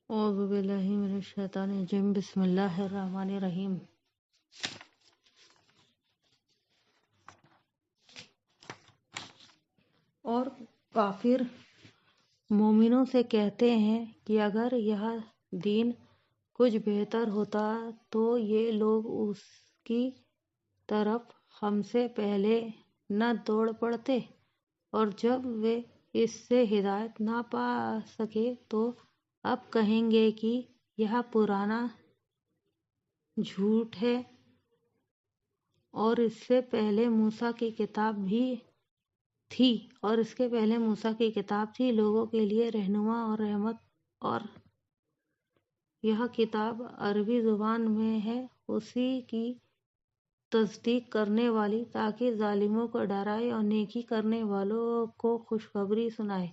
اعوذ باللہ من الشیطان الرجیم بسم اللہ الرحمن الرحیم۔ اور کافر مومنوں سے کہتے ہیں کہ اگر یہ دین کچھ بہتر ہوتا تو یہ لوگ اس کی طرف ہم سے پہلے نہ دوڑ پڑتے، اور جب وہ اس سے ہدایت نہ پا سکے تو اب کہیں گے کہ یہ پرانا جھوٹ ہے، اور اس سے پہلے موسیٰ کی کتاب تھی لوگوں کے لیے رہنما اور رحمت، اور یہ کتاب عربی زبان میں ہے اسی کی تصدیق کرنے والی، تاکہ ظالموں کو ڈرائے اور نیکی کرنے والوں کو خوشخبری سنائے۔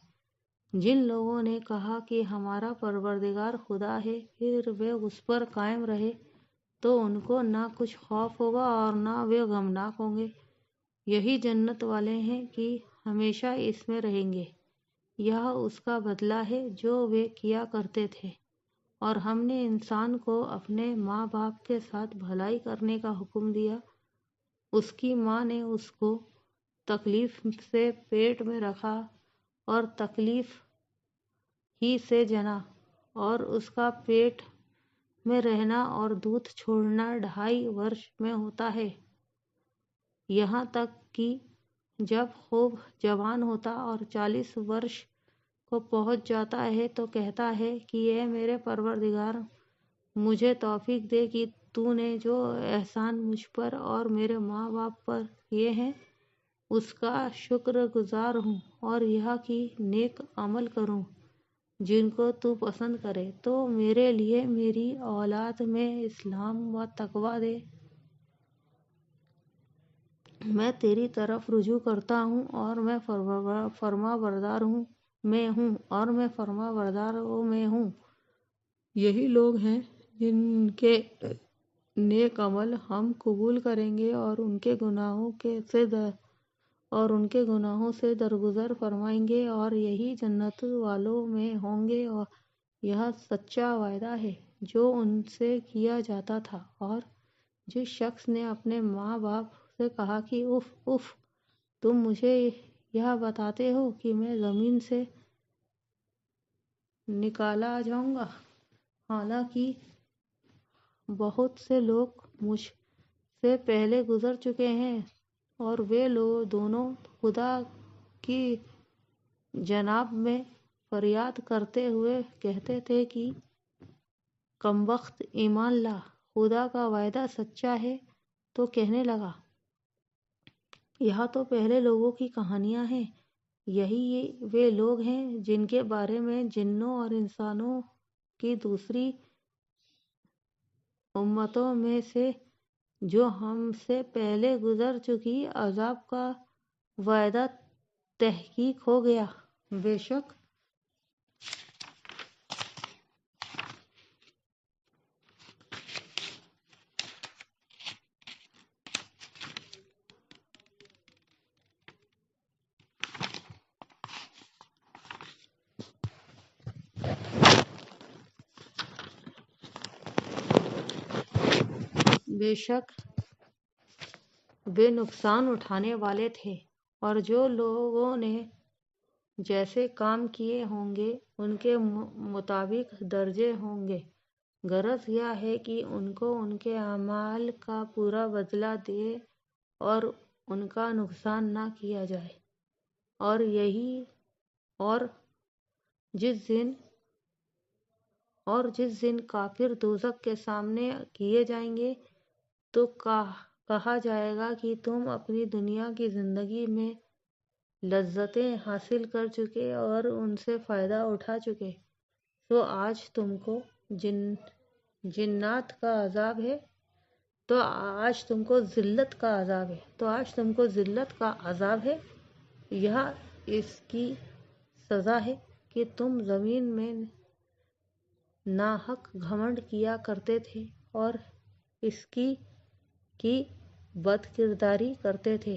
جن لوگوں نے کہا کہ ہمارا پروردگار خدا ہے، پھر وہ اس پر قائم رہے تو ان کو نہ کچھ خوف ہوگا اور نہ وہ غمناک ہوں گے۔ یہی جنت والے ہیں کہ ہمیشہ اس میں رہیں گے، یہ اس کا بدلہ ہے جو وہ کیا کرتے تھے۔ اور ہم نے انسان کو اپنے ماں باپ کے ساتھ بھلائی کرنے کا حکم دیا۔ اس کی ماں نے اس کو تکلیف سے پیٹ میں رکھا اور تکلیف ہی سے جنا، اور اس کا پیٹ میں رہنا اور دودھ چھوڑنا 2.5 برس میں ہوتا ہے، یہاں تک کہ جب خوب جوان ہوتا اور 40 برس کو پہنچ جاتا ہے تو کہتا ہے کہ اے میرے پروردگار، مجھے توفیق دے کہ تو نے جو احسان مجھ پر اور میرے ماں باپ پر کیے ہیں اس کا شکر گزار ہوں، اور یہ کہ نیک عمل کروں جن کو تو پسند کرے، تو میرے لیے میری اولاد میں اسلام و تقویٰ دے۔ میں تیری طرف رجوع کرتا ہوں اور میں فرما برداروں میں ہوں۔ یہی لوگ ہیں جن کے نیک عمل ہم قبول کریں گے اور ان کے گناہوں سے درگزر فرمائیں گے، اور یہی جنت والوں میں ہوں گے، اور یہ سچا وعدہ ہے جو ان سے کیا جاتا تھا۔ اور جس شخص نے اپنے ماں باپ سے کہا کہ اف تم مجھے یہ بتاتے ہو کہ میں زمین سے نکالا جاؤں گا، حالانکہ بہت سے لوگ مجھ سے پہلے گزر چکے ہیں، اور وہ لوگ دونوں خدا کی جناب میں فریاد کرتے ہوئے کہتے تھے کہ کمبخت ایمان لا، خدا کا وعدہ سچا ہے۔ تو کہنے لگا، یہ تو پہلے لوگوں کی کہانیاں ہیں، یہی وہ لوگ ہیں جن کے بارے میں جنوں اور انسانوں کی دوسری امتوں میں سے جو ہم سے پہلے گزر چکی عذاب کا وعدہ تحقیق ہو گیا۔ بے شک وہ نقصان اٹھانے والے تھے، اور جو لوگوں نے جیسے کام کیے ہوں گے ان کے مطابق درجے ہوں گے۔ غرض یہ ہے کہ ان کو ان کے اعمال کا پورا بدلہ دے اور ان کا نقصان نہ کیا جائے۔ اور جس دن کافر دوزخ کے سامنے کیے جائیں گے تو کہا جائے گا کہ تم اپنی دنیا کی زندگی میں لذتیں حاصل کر چکے اور ان سے فائدہ اٹھا چکے، تو آج تم کو ذلت کا عذاب ہے۔ یہ اس کی سزا ہے کہ تم زمین میں ناحق گھمنڈ کیا کرتے تھے اور اس کی بد کرداری کرتے تھے۔